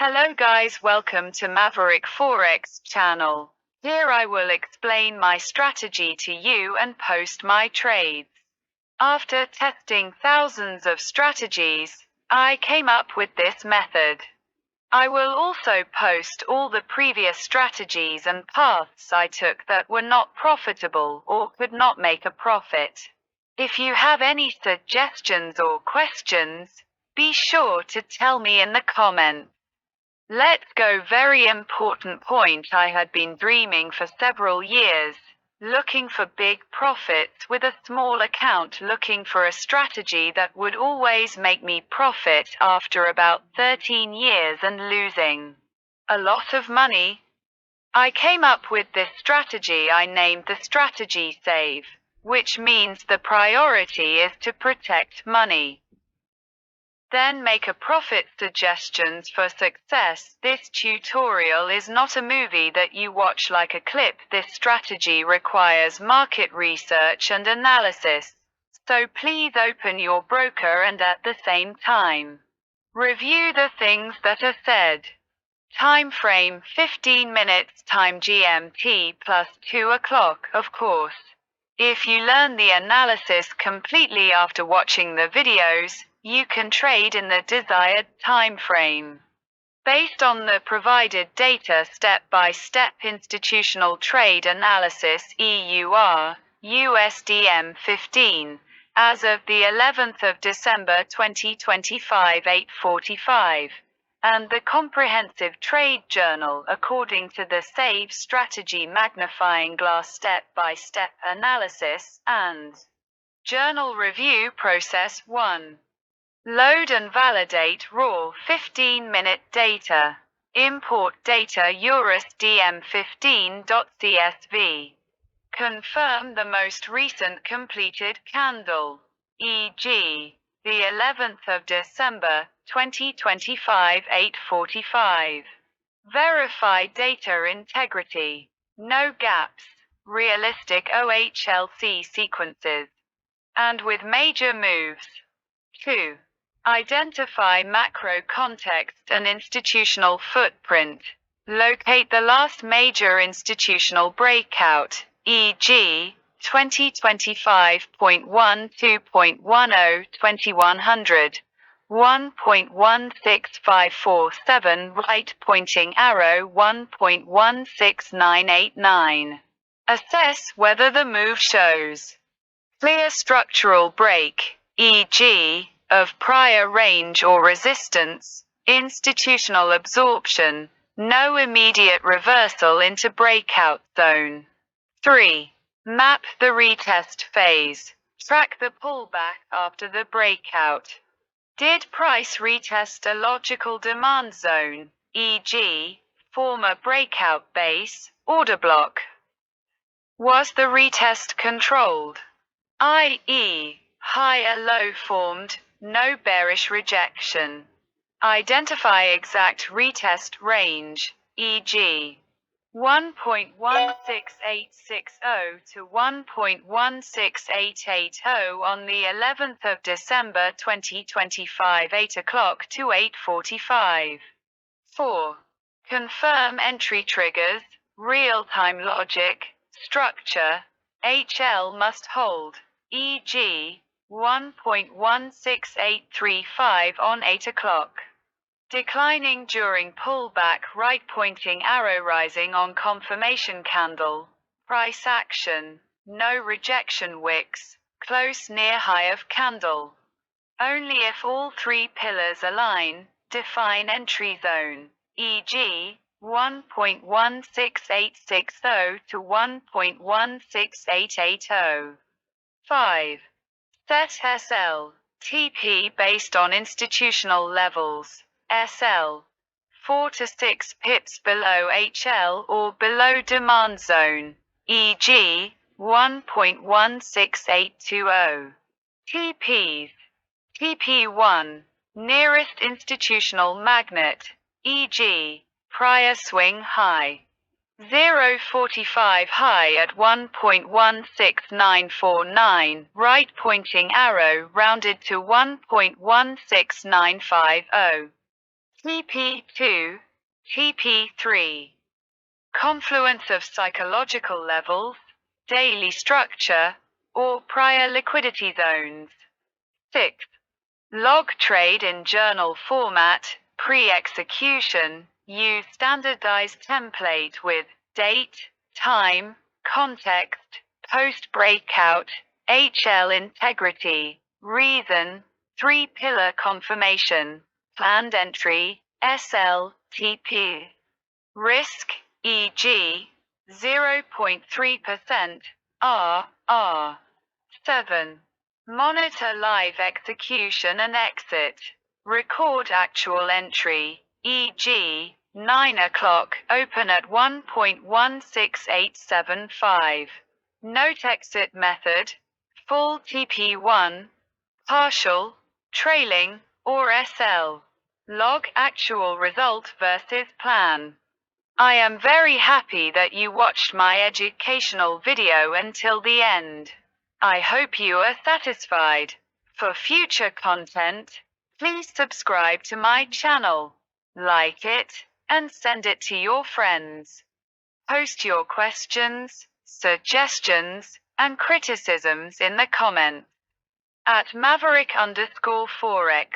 Hello guys, welcome to Maverick Forex channel. Here I will explain my strategy to you and post my trades. After testing thousands of strategies, I came up with this method. I will also post all the previous strategies and paths I took that were not profitable or could not make a profit. If you have any suggestions or questions, be sure to tell me in the comments. Let's go. Very important point. I had been dreaming for several years, looking for big profits with a small account, looking for a strategy that would always make me profit after about 13 years and losing a lot of money. I came up with this strategy. I named the strategy SAVE, which means the priority is to protect money. Then make a profit. Suggestions for success. This tutorial is not a movie that you watch like a clip. This strategy requires market research and analysis. So please open your broker and at the same time review the things that are said. Time frame 15 minutes time GMT plus 2 o'clock, of course. If you learn the analysis completely after watching the videos, you can trade in the desired time frame. Based on the provided data, step-by-step institutional trade analysis EUR, USDM 15, as of the 11th of December 2025 8:45, and the Comprehensive Trade Journal according to the SAVE strategy magnifying glass step-by-step analysis, and Journal Review Process 1. Load and validate raw 15-minute data. Import data USDM15.CSV. Confirm the most recent completed candle, e.g., the 11th of December 2025 8:45. Verify data integrity. No gaps. Realistic OHLC sequences. And with major moves. 2. Identify macro context and institutional footprint. Locate the last major institutional breakout, e.g., 2025.12.10 2100, 1.16547 right pointing arrow 1.16989. Assess whether the move shows clear structural break, e.g., of prior range or resistance, institutional absorption, no immediate reversal into breakout zone. 3. Map the retest phase. Track the pullback after the breakout. Did price retest a logical demand zone, e.g., form a breakout base, order block? Was the retest controlled, i.e., higher low formed, no bearish rejection? Identify exact retest range, e.g., 1.16860 to 1.16880 on the 11th of December 2025 8 o'clock to 8:45. 4. Confirm entry triggers, real-time logic, structure, HL must hold, e.g., 1.16835 on 8 o'clock. Declining during pullback, right pointing arrow rising on confirmation candle. Price action, no rejection wicks, close near high of candle. Only if all three pillars align, define entry zone, e.g., 1.16860 to 1.16880. 5. Set SL, TP based on institutional levels. SL 4 to 6 pips below HL or below demand zone, e.g., 1.16820. TPs. TP1 nearest institutional magnet, e.g., prior swing high. 0.45 high at 1.16949, right pointing arrow rounded to 1.16950. TP2, TP3. Confluence of psychological levels, daily structure, or prior liquidity zones. 6. Log trade in journal format, pre-execution, use standardized template with date, time, context, post-breakout, HL integrity, reason, 3-pillar confirmation, planned entry, SL, TP. Risk, e.g., 0.3%, R. 7. Monitor live execution and exit. Record actual entry, e.g., 9 o'clock, open at 1.16875. Note exit method, full TP1, partial, trailing, or SL. Log actual result versus plan. I am very happy that you watched my educational video until the end. I hope you are satisfied. For future content, please subscribe to my channel, like it, and send it to your friends. Post your questions, suggestions, and criticisms in the comments at Maverick_Forex.